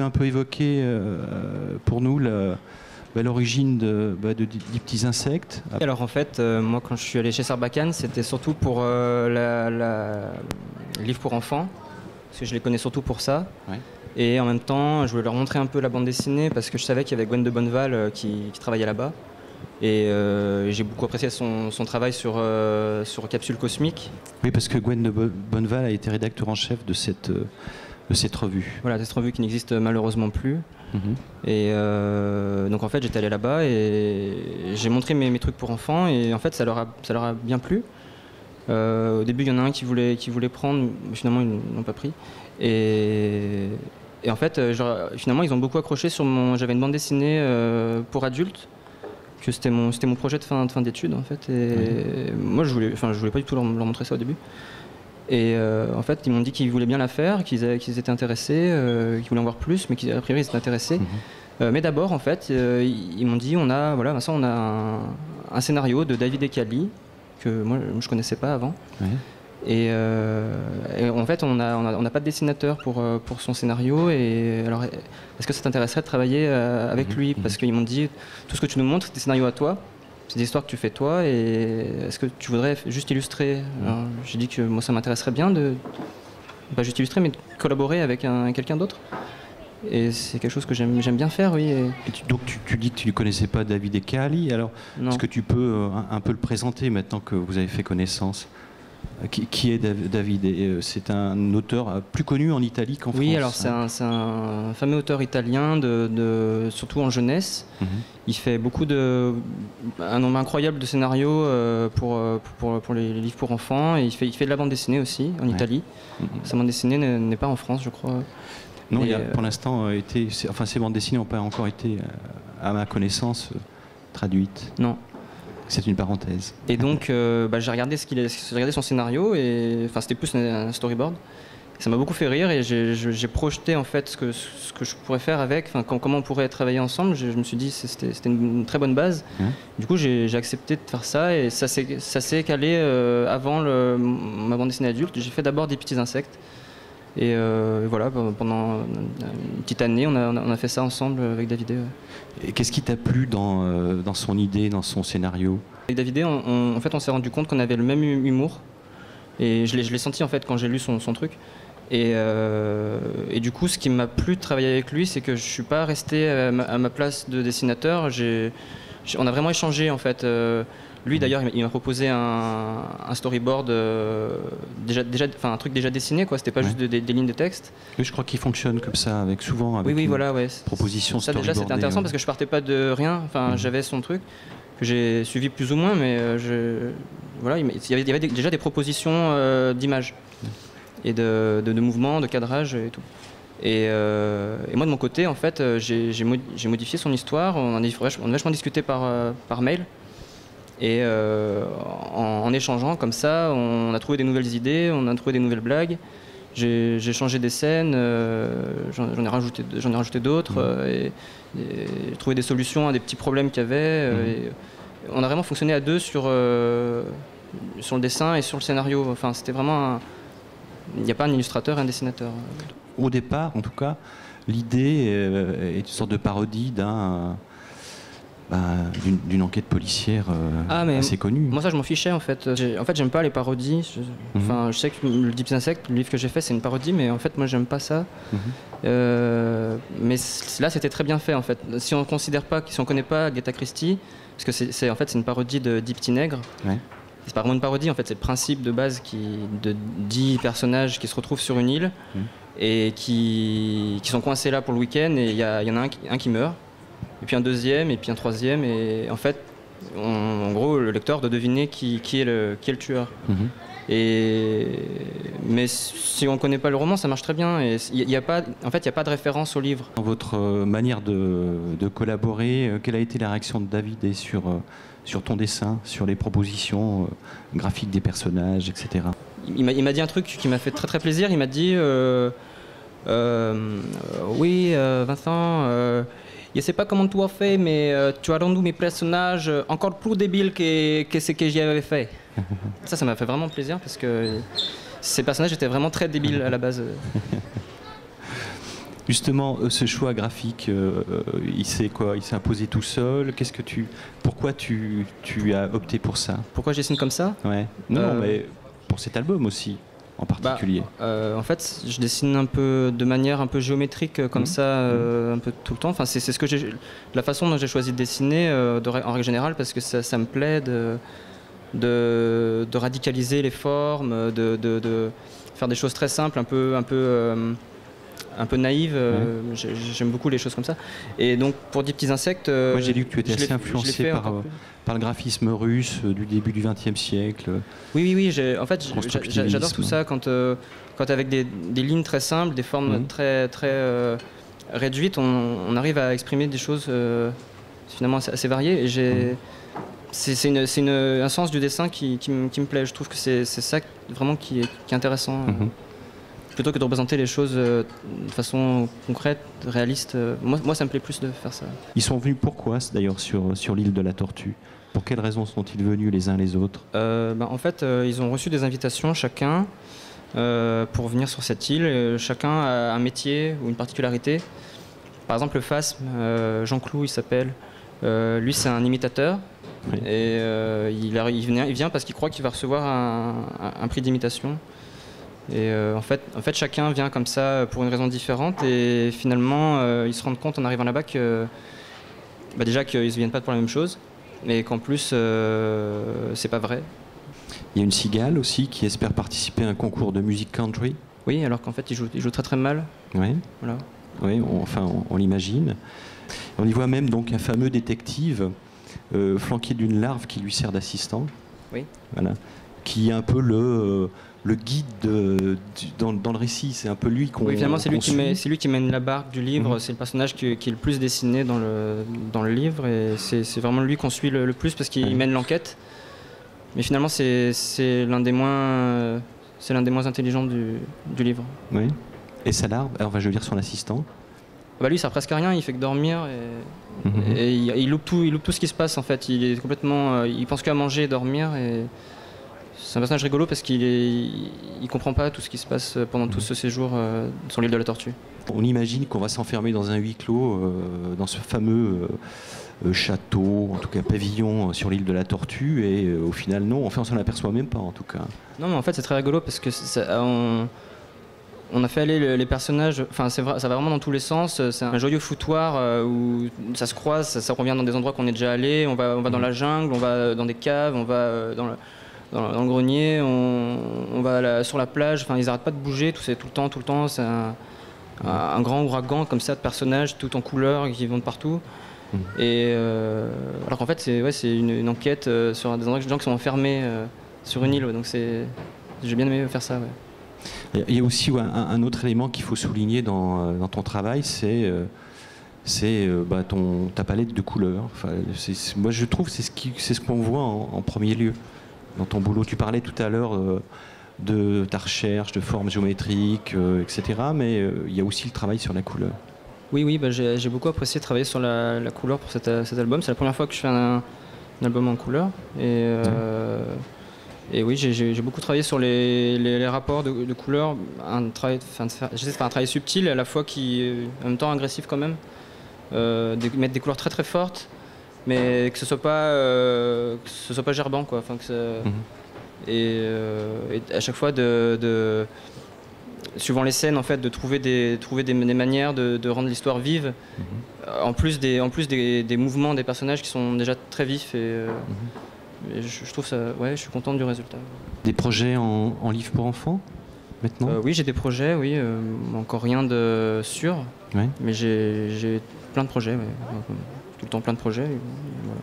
un peu évoquer pour nous l'origine des petits insectes? Alors en fait, moi quand je suis allé chez Sarbacane, c'était surtout pour livre pour enfants, parce que je les connais surtout pour ça. Ouais. Et en même temps, je voulais leur montrer un peu la bande dessinée, parce que je savais qu'il y avait Gwen de Bonneval qui travaillait là-bas. Et j'ai beaucoup apprécié son travail sur Capsule Cosmique. Oui, parce que Gwen de Bonneval a été rédacteur en chef de cette revue. Voilà, cette revue qui n'existe malheureusement plus. Et donc en fait, j'étais allé là-bas et j'ai montré mes trucs pour enfants, et en fait, ça leur a bien plu. Au début, il y en a un qui voulait prendre, mais finalement, ils n'ont pas pris. Et en fait, finalement, ils ont beaucoup accroché sur j'avais une bande dessinée pour adultes, que c'était mon projet de fin d'études en fait. Et moi, je voulais pas du tout leur montrer ça au début. Et en fait, ils m'ont dit qu'ils voulaient bien la faire, qu'ils étaient intéressés, qu'ils voulaient en voir plus, mais qu'a priori ils étaient intéressés. Mais d'abord, en fait, ils m'ont dit on a un scénario de David Ecali que moi je connaissais pas avant. Et en fait, on n'a pas de dessinateur pour son scénario. Et alors, est-ce que ça t'intéresserait de travailler avec lui? Parce qu'ils m'ont dit tout ce que tu nous montres, c'est des scénarios à toi. C'est des histoires que tu fais toi, et est-ce que tu voudrais juste illustrer? J'ai dit que moi ça m'intéresserait bien de, pas juste illustrer, mais de collaborer avec quelqu'un d'autre. Et c'est quelque chose que j'aime bien faire, oui. Donc tu dis que tu ne connaissais pas David Ecali, alors est-ce que tu peux un peu le présenter maintenant que vous avez fait connaissance? Qui est David? C'est un auteur plus connu en Italie qu'en France. Oui, alors c'est un fameux auteur italien, surtout en jeunesse. Il fait un nombre incroyable de scénarios pour les livres pour enfants, et il fait de la bande dessinée aussi en Italie. Sa bande dessinée n'est pas en France, je crois. Non, il y a pour l'instant ces bandes dessinées n'ont pas encore été, à ma connaissance, traduites. Non. C'est une parenthèse. Et donc, j'ai regardé son scénario, et c'était plus un storyboard. Ça m'a beaucoup fait rire, et j'ai projeté en fait ce que je pourrais faire avec, comment on pourrait travailler ensemble. Je me suis dit c'était une très bonne base. Du coup, j'ai accepté de faire ça, et ça s'est calé avant ma bande dessinée adulte. J'ai fait d'abord des petits insectes. Et voilà, pendant une petite année, on a fait ça ensemble avec David. Et qu'est-ce qui t'a plu dans son idée, dans son scénario? Avec David, en fait, on s'est rendu compte qu'on avait le même humour. Et je l'ai senti en fait quand j'ai lu son truc. Et du coup, ce qui m'a plu de travailler avec lui, c'est que je suis pas resté à ma place de dessinateur. On a vraiment échangé en fait. Lui d'ailleurs, il m'a proposé un storyboard un truc déjà dessiné, quoi. C'était pas juste des lignes de texte. Oui, je crois qu'il fonctionne comme ça, souvent avec proposition ça déjà c'était intéressant parce que je partais pas de rien. J'avais son truc que j'ai suivi plus ou moins, mais il y avait déjà des propositions d'images et de mouvements, de cadrage et tout. Et moi de mon côté, en fait, j'ai modifié son histoire. On a vachement discuté par mail. Et en échangeant comme ça, on a trouvé des nouvelles idées, on a trouvé des nouvelles blagues. J'ai changé des scènes, j'en ai rajouté d'autres, et trouvé des solutions à des petits problèmes qu'il y avait. Et on a vraiment fonctionné à deux sur le dessin et sur le scénario. Enfin, c'était vraiment il n'y a pas un illustrateur et un dessinateur. Au départ, en tout cas, l'idée est une sorte de parodie d'une enquête policière assez connue. Moi ça je m'en fichais en fait. J'aime pas les parodies. Je sais que le Deep Insect, le livre que j'ai fait, c'est une parodie, mais en fait moi j'aime pas ça. Mais là c'était très bien fait en fait. Si on connaît pas Agatha Christie, parce que c'est une parodie de Dix Petits Nègres. C'est pas vraiment une parodie en fait, c'est le principe de base de 10 personnages qui se retrouvent sur une île et qui sont coincés là pour le week-end, et il y en a un qui meurt. Et puis un deuxième, et puis un troisième, et en fait, en gros, le lecteur doit deviner qui est le tueur. Mais si on ne connaît pas le roman, ça marche très bien. Et il n'y a pas de référence au livre. Dans votre manière de collaborer, quelle a été la réaction de David sur ton dessin, sur les propositions graphiques des personnages, etc. Il m'a dit un truc qui m'a fait très très plaisir. Il m'a dit oui, Vincent. Je ne sais pas comment tu as fait, mais tu as rendu mes personnages encore plus débiles que ce que j'y avais fait. Ça m'a fait vraiment plaisir parce que ces personnages étaient vraiment très débiles à la base. Justement, ce choix graphique, il s'est imposé tout seul. Pourquoi tu as opté pour ça? Pourquoi je dessine comme ça? Ouais. Non, mais pour cet album aussi, en particulier. En fait, je dessine un peu de manière un peu géométrique comme ça, un peu tout le temps. Enfin, c'est ce que la façon dont j'ai choisi de dessiner en règle générale, parce que ça me plaît de radicaliser les formes, de faire des choses très simples, un peu naïve, j'aime beaucoup les choses comme ça. Et donc pour 10 petits insectes... Moi j'ai lu que tu étais assez influencé par le graphisme russe du début du XXe siècle. Oui, en fait j'adore tout ça quand avec des lignes très simples, des formes très réduites, on arrive à exprimer des choses finalement assez variées. Et c'est un sens du dessin qui me plaît. Je trouve que c'est ça vraiment qui est intéressant. Plutôt que de représenter les choses de façon concrète, réaliste. Moi, ça me plaît plus de faire ça. Ils sont venus pourquoi, d'ailleurs, sur l'île de la Tortue? Pour quelles raisons sont-ils venus les uns les autres? En fait, ils ont reçu des invitations chacun pour venir sur cette île. Chacun a un métier ou une particularité. Par exemple, le Phasme, Jean Clou, il s'appelle. Lui, c'est un imitateur. Oui. Et il vient parce qu'il croit qu'il va recevoir un prix d'imitation. Et en fait, chacun vient comme ça pour une raison différente. Et finalement, ils se rendent compte en arrivant là-bas que déjà qu'ils ne viennent pas pour la même chose, mais qu'en plus, c'est pas vrai. Il y a une cigale aussi qui espère participer à un concours de musique country. Oui, alors qu'en fait, il joue très très mal. Oui. Voilà. Oui, on l'imagine. On y voit même donc un fameux détective flanqué d'une larve qui lui sert d'assistant. Oui. Voilà. Qui est un peu le guide dans le récit. C'est un peu lui qu'on... Oui, finalement, c'est lui qui mène la barque du livre. C'est le personnage qui est le plus dessiné dans le livre. Et c'est vraiment lui qu'on suit le plus parce qu'il mène l'enquête. Mais finalement, c'est l'un des moins intelligents du livre. Oui. Et sa larve, enfin, je veux dire son assistant. Lui, il sert presque à rien. Il fait que dormir et il loupe tout ce qui se passe en fait. Il est complètement, il pense qu'à manger et dormir. Et c'est un personnage rigolo parce qu'il comprend pas tout ce qui se passe pendant tout ce séjour sur l'île de la Tortue. On imagine qu'on va s'enfermer dans un huis clos, dans ce fameux château, en tout cas pavillon sur l'île de la Tortue, et au final non, on s'en aperçoit même pas en tout cas. Non, mais en fait c'est très rigolo parce que on a fait aller les personnages, enfin ça va vraiment dans tous les sens, c'est un joyeux foutoir où ça se croise, ça revient dans des endroits qu'on est déjà allé, on va dans la jungle, on va dans des caves, on va dans le grenier, on va sur la plage, enfin ils n'arrêtent pas de bouger tout le temps, c'est un grand ouragan comme ça de personnages tout en couleurs qui vont de partout. Et alors qu'en fait c'est une enquête sur des gens qui sont enfermés sur une île, donc j'ai bien aimé faire ça. Ouais. Il y a aussi un autre élément qu'il faut souligner dans ton travail, c'est ta palette de couleurs. Enfin, moi je trouve c'est ce qu'on voit en premier lieu dans ton boulot. Tu parlais tout à l'heure de ta recherche de formes géométriques, etc. Mais il y a aussi le travail sur la couleur. Oui, j'ai beaucoup apprécié travailler sur la couleur pour cet album. C'est la première fois que je fais un album en couleur. Et oui, j'ai beaucoup travaillé sur les rapports de couleurs. J'essaie de faire un travail subtil, à la fois qui en même temps agressif quand même. Mettre des couleurs très très fortes, mais que ce soit pas gerbant quoi. Enfin, et à chaque fois suivant les scènes en fait, de trouver des manières de rendre l'histoire vive, en plus des mouvements des personnages qui sont déjà très vifs et je trouve ça, je suis content du résultat. Des projets en livre pour enfants maintenant? Oui, j'ai des projets, oui, encore rien de sûr, mais j'ai plein de projets, tout le temps plein de projets. Et voilà.